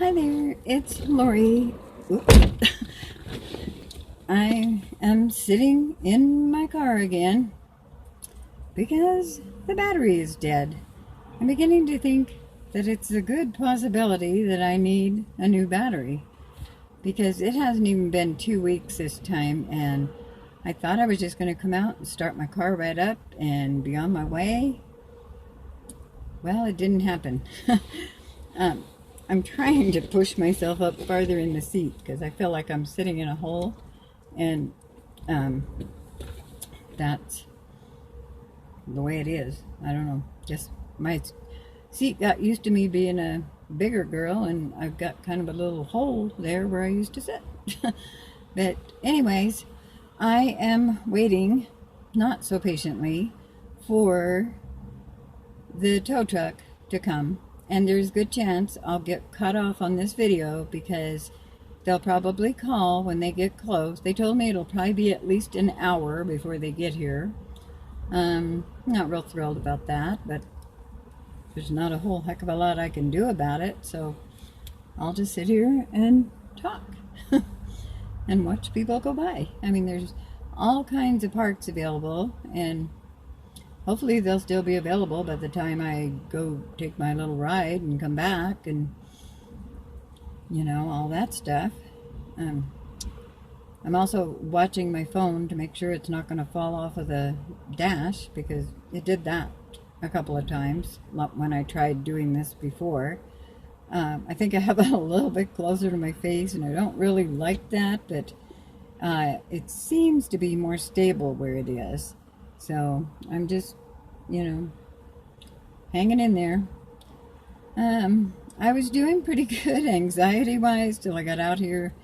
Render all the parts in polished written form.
Hi there, it's Lori. I am sitting in my car again because the battery is dead. I'm beginning to think that it's a good possibility that I need a new battery because it hasn't even been 2 weeks this time, and I thought I was just going to come out and start my car right up and be on my way. Well, it didn't happen. I'm trying to push myself up farther in the seat because I feel like I'm sitting in a hole, and that's the way it is. I don't know. Just my seat got used to me being a bigger girl, and I've got kind of a little hole there where I used to sit. But anyways, I am waiting, not so patiently, for the tow truck to come. And there's a good chance I'll get cut off on this video because they'll probably call when they get close. They told me it'll probably be at least an hour before they get here. Not real thrilled about that, but there's not a whole heck of a lot I can do about it, so I'll just sit here and talk and watch people go by. I mean, there's all kinds of parks available, and hopefully they'll still be available by the time I go take my little ride and come back, and you know, all that stuff. I'm also watching my phone to make sure it's not going to fall off of the dash, because it did that a couple of times when I tried doing this before. I think I have it a little bit closer to my face, and I don't really like that, but it seems to be more stable where it is. So I'm just, you know, hanging in there. I was doing pretty good anxiety-wise till I got out here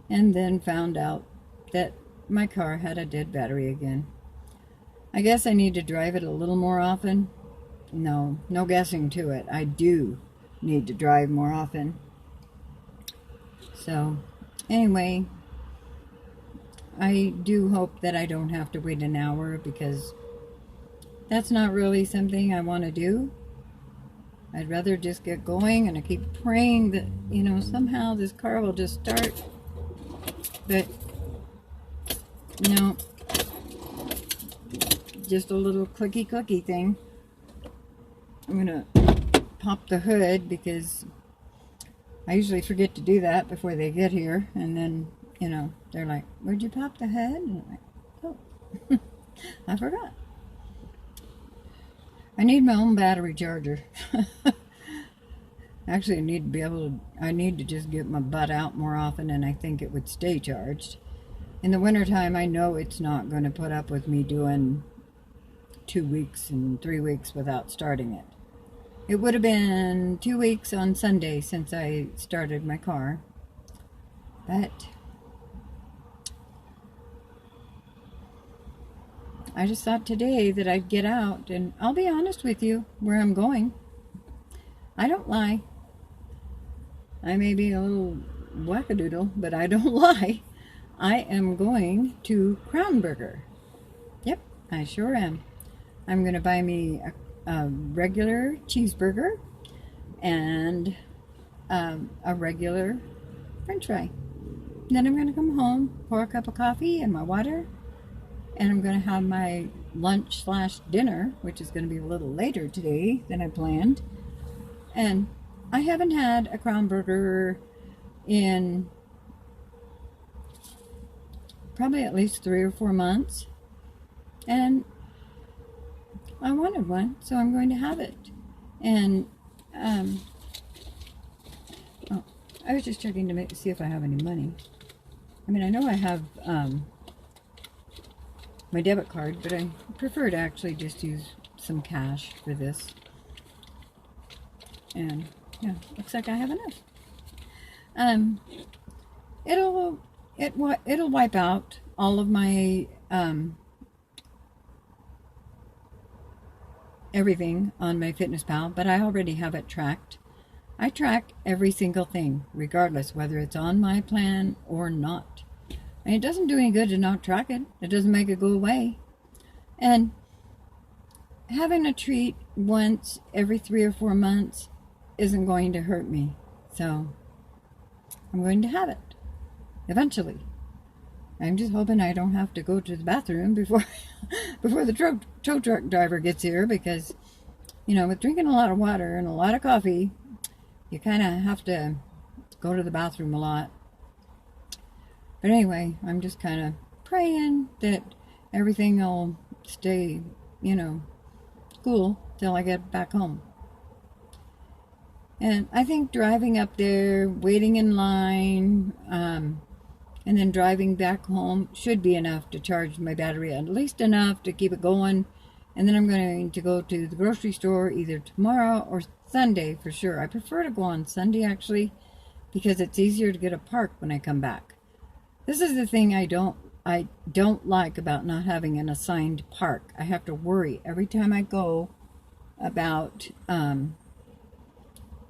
and then found out that my car had a dead battery again. I guess I need to drive it a little more often. No guessing to it. I do need to drive more often. So, anyway, I do hope that I don't have to wait an hour, because that's not really something I want to do. I'd rather just get going, and I keep praying that, you know, somehow this car will just start. But, you know, just a little clicky thing. I'm going to pop the hood because I usually forget to do that before they get here. And then, you know, they're like, "Where'd you pop the hood?" And I'm like, "Oh, I forgot." I need my own battery charger. Actually, I need to just get my butt out more often, and I think it would stay charged. In the wintertime, I know it's not going to put up with me doing 2 weeks and 3 weeks without starting it. It would have been 2 weeks on Sunday since I started my car. But I just thought today that I'd get out, and I'll be honest with you where I'm going. I don't lie. I may be a little wackadoodle, but I don't lie. I am going to Crown Burger. Yep, I sure am. I'm going to buy me a regular cheeseburger and a regular french fry. Then I'm going to come home, pour a cup of coffee and my water, and I'm going to have my lunch/dinner, which is going to be a little later today than I planned. And I haven't had a Crown Burger in probably at least 3 or 4 months. And I wanted one, so I'm going to have it. And, oh, I was just checking to see if I have any money. I mean, I know I have my debit card, but I prefer to actually just use some cash for this. And yeah, looks like I have enough. It'll wipe out all of my everything on my FitnessPal, but I already have it tracked. I track every single thing, regardless whether it's on my plan or not. And it doesn't do any good to not track it. It doesn't make it go away. And having a treat once every 3 or 4 months isn't going to hurt me. So I'm going to have it eventually. I'm just hoping I don't have to go to the bathroom before the tow truck driver gets here, because, you know, with drinking a lot of water and a lot of coffee, you kind of have to go to the bathroom a lot. But anyway, I'm just kind of praying that everything will stay, you know, cool till I get back home. And I think driving up there, waiting in line, and then driving back home should be enough to charge my battery, at least enough to keep it going. And then I'm going to go to the grocery store either tomorrow or Sunday for sure. I prefer to go on Sunday, actually, because it's easier to get a park when I come back. This is the thing I don't like about not having an assigned park. I have to worry every time I go about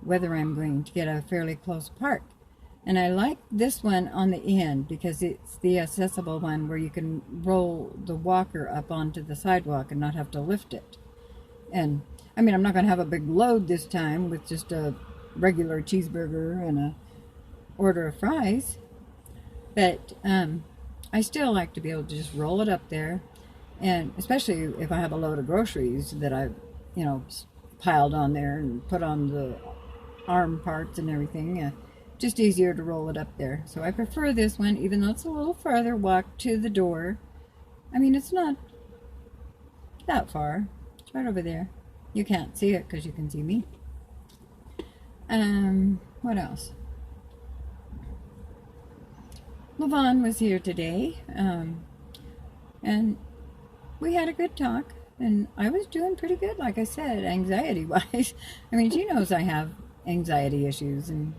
whether I'm going to get a fairly close park. And I like this one on the end because it's the accessible one where you can roll the walker up onto the sidewalk and not have to lift it. And I mean, I'm not going to have a big load this time with just a regular cheeseburger and a order of fries, but I still like to be able to just roll it up there, and especially if I have a load of groceries that I've, you know, piled on there and put on the arm parts and everything, just easier to roll it up there. So I prefer this one, even though it's a little farther walk to the door. I mean, it's not that far. It's right over there. You can't see it because you can see me. What else? Levon was here today, and we had a good talk, and I was doing pretty good, like I said, anxiety-wise. I mean, she knows I have anxiety issues, and,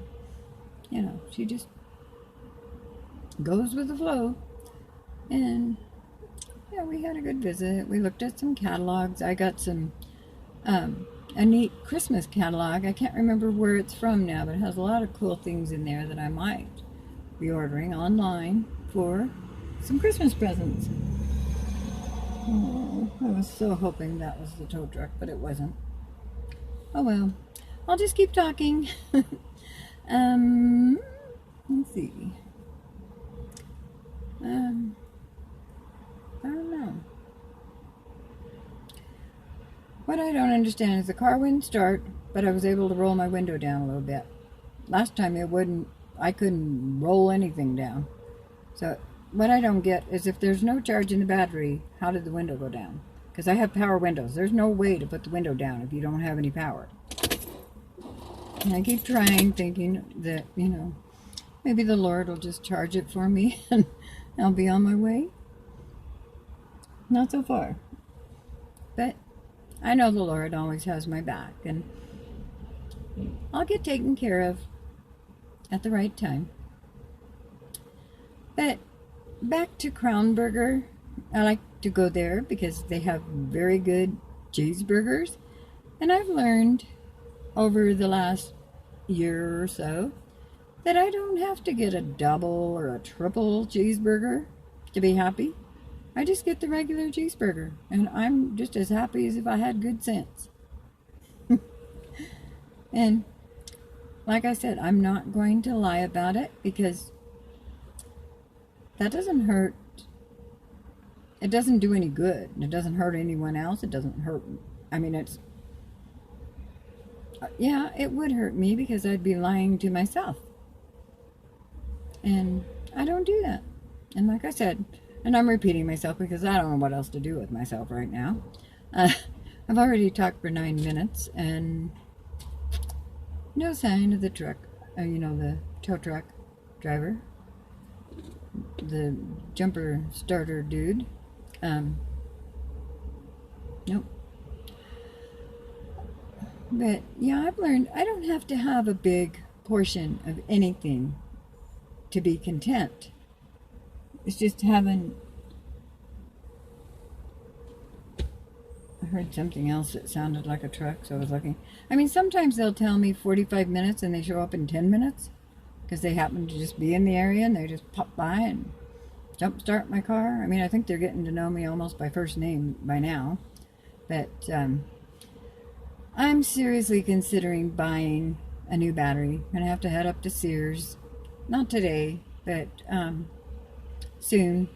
you know, she just goes with the flow. And, yeah, we had a good visit. We looked at some catalogs. I got some, a neat Christmas catalog. I can't remember where it's from now, but it has a lot of cool things in there that I might be ordering online for some Christmas presents. Oh, I was so hoping that was the tow truck, but it wasn't. Oh well, I'll just keep talking. Let's see. I don't know. What I don't understand is the car wouldn't start, but I was able to roll my window down a little bit. Last time I couldn't roll anything down. So what I don't get is if there's no charge in the battery, how did the window go down? Because I have power windows. There's no way to put the window down if you don't have any power. And I keep trying, thinking that, you know, maybe the Lord will just charge it for me and I'll be on my way. Not so far. But I know the Lord always has my back, and I'll get taken care of at the right time. But back to Crown Burger. I like to go there because they have very good cheeseburgers, and I've learned over the last year or so that I don't have to get a double or a triple cheeseburger to be happy. I just get the regular cheeseburger, and I'm just as happy as if I had good sense. And like I said, I'm not going to lie about it because that doesn't hurt. It doesn't do any good. It doesn't hurt anyone else. It doesn't hurt. I mean, it's, yeah, it would hurt me because I'd be lying to myself. And I don't do that. And like I said, and I'm repeating myself because I don't know what else to do with myself right now. I've already talked for 9 minutes and no sign of the truck, you know, the tow truck driver, the jumper starter dude. Nope. But yeah, I've learned I don't have to have a big portion of anything to be content. It's just having. I heard something else that sounded like a truck, so I was looking. I mean, sometimes they'll tell me 45 minutes and they show up in 10 minutes because they happen to just be in the area and they just pop by and JumpStart my car. I mean, I think they're getting to know me almost by first name by now. But I'm seriously considering buying a new battery. I'm going to have to head up to Sears not today, but soon,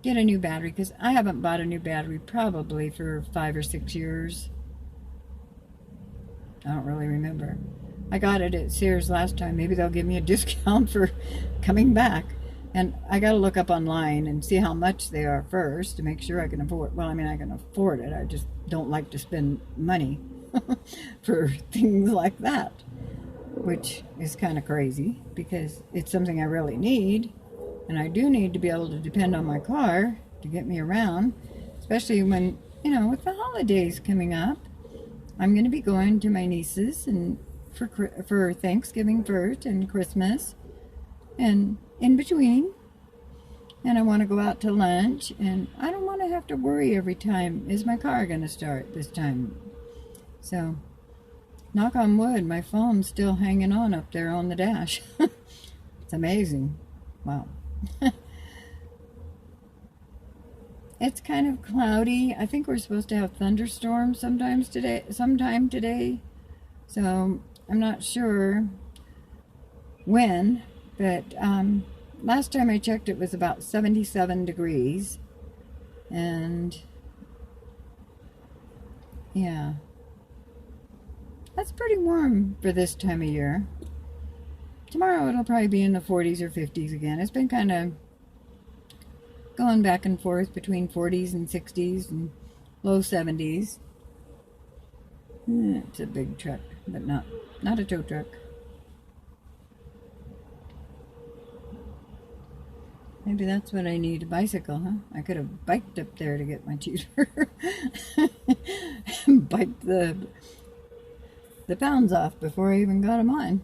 get a new battery, because I haven't bought a new battery probably for 5 or 6 years. I don't really remember. I got it at Sears last time. Maybe they'll give me a discount for coming back. And I got to look up online and see how much they are first to make sure I can afford. Well, I mean, I can afford it. I just don't like to spend money for things like that, which is kind of crazy because it's something I really need. And I do need to be able to depend on my car to get me around, especially when, with the holidays coming up. I'm going to be going to my niece's and for Thanksgiving first and Christmas and in between. And I want to go out to lunch, and I don't want to have to worry every time, is my car going to start this time? So, knock on wood, my phone's still hanging on up there on the dash. It's amazing. Wow. It's kind of cloudy. I think we're supposed to have thunderstorms sometime today. So I'm not sure when, but last time I checked it was about 77 degrees. And yeah, that's pretty warm for this time of year. Tomorrow it'll probably be in the 40s or 50s again. It's been kind of going back and forth between 40s and 60s and low 70s. It's a big truck, but not a tow truck. Maybe that's what I need, a bicycle, huh? I could have biked up there to get my tutor. Biked the pounds off before I even got them on.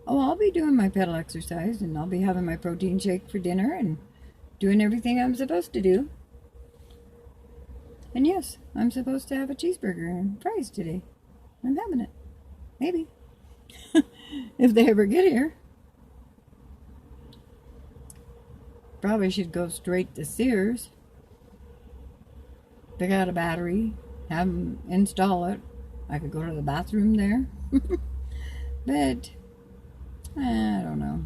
Oh, I'll be doing my pedal exercise, and I'll be having my protein shake for dinner and doing everything I'm supposed to do. And yes, I'm supposed to have a cheeseburger and fries today. I'm having it. Maybe. If they ever get here. Probably should go straight to Sears. Pick out a battery. Have them install it. I could go to the bathroom there. But I don't know.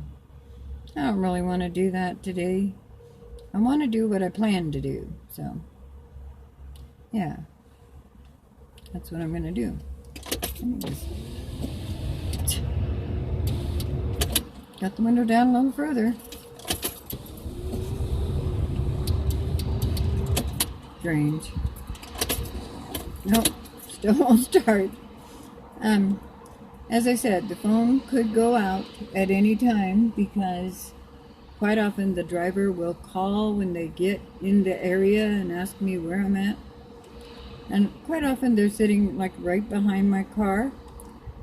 I don't really want to do that today. I want to do what I plan to do. So, yeah. That's what I'm going to do. Let me just... Got the window down a little further. Strange. Nope. Still won't start. As I said, the phone could go out at any time because quite often the driver will call when they get in the area and ask me where I'm at. And quite often they're sitting like right behind my car,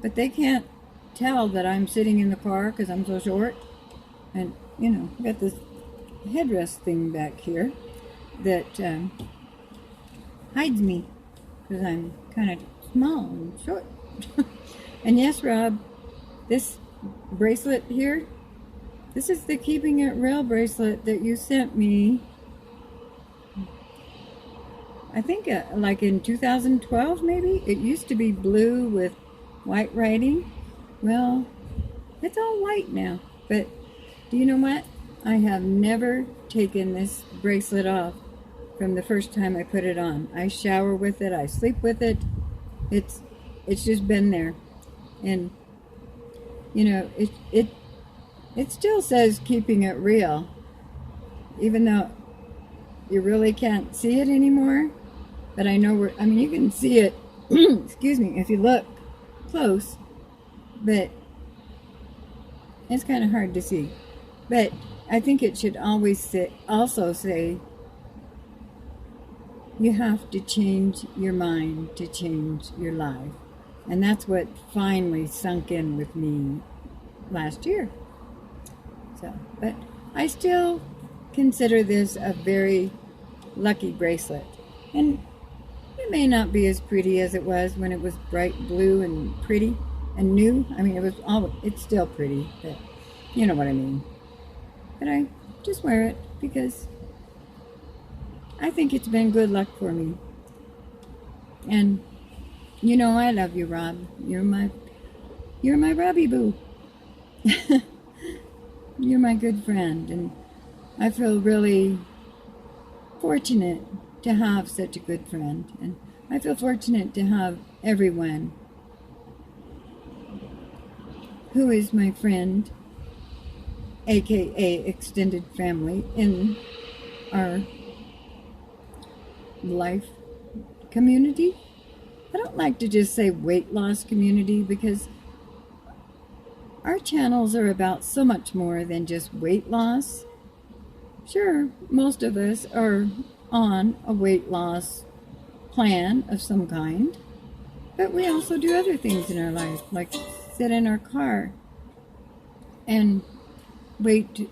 but they can't tell that I'm sitting in the car because I'm so short. And, I've got this headrest thing back here that hides me because I'm kind of small and short. And yes, Rob, this bracelet here, this is the Keeping It Real bracelet that you sent me. I think like in 2012 maybe. It used to be blue with white writing. Well, it's all white now. But do you know what? I have never taken this bracelet off from the first time I put it on. I shower with it. I sleep with it. It's just been there. And, it still says Keeping It Real, even though you really can't see it anymore. But I know you can see it, excuse me, if you look close, but it's kind of hard to see. But I think it should always also say, you have to change your mind to change your life. And that's what finally sunk in with me last year. So, but I still consider this a very lucky bracelet. And it may not be as pretty as it was when it was bright blue and pretty and new. I mean, it's still pretty, but you know what I mean. But I just wear it because I think it's been good luck for me. And I love you, Rob. You're my Robbie boo. you're my good friend, and I feel really fortunate to have such a good friend, and I feel fortunate to have everyone who is my friend, aka extended family, in our life community. I don't like to just say weight loss community, because our channels are about so much more than just weight loss. Sure, most of us are on a weight loss plan of some kind, but we also do other things in our life, like sit in our car and wait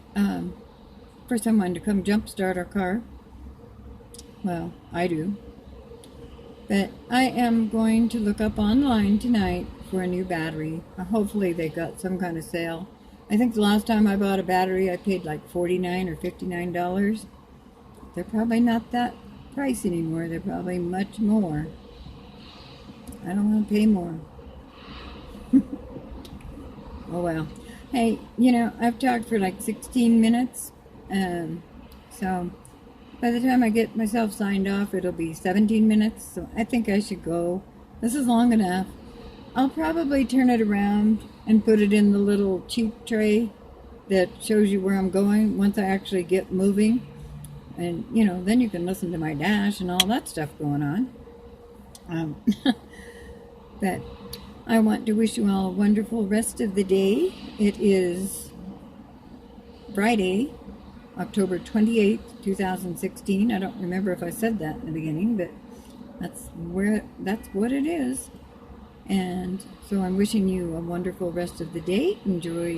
for someone to come jumpstart our car. Well, I do. But I am going to look up online tonight for a new battery. Hopefully they got some kind of sale. I think the last time I bought a battery I paid like $49 or $59. They're probably not that price anymore. They're probably much more. I don't want to pay more. Oh well. Hey, I've talked for like 16 minutes. So by the time I get myself signed off, it'll be 17 minutes. So I think I should go. This is long enough. I'll probably turn it around and put it in the little cheap tray that shows you where I'm going once I actually get moving. And, then you can listen to my dash and all that stuff going on. But I want to wish you all a wonderful rest of the day. It is Friday, October 28th, 2016. I don't remember if I said that in the beginning, but that's what it is. And so I'm wishing you a wonderful rest of the day. Enjoy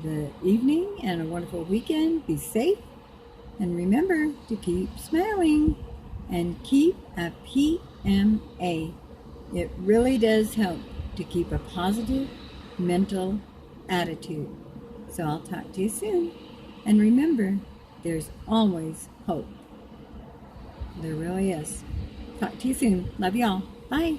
the evening and a wonderful weekend. Be safe. And remember to keep smiling and keep a PMA. It really does help to keep a positive mental attitude. So I'll talk to you soon. And remember, there's always hope. There really is. Talk to you soon. Love y'all. Bye.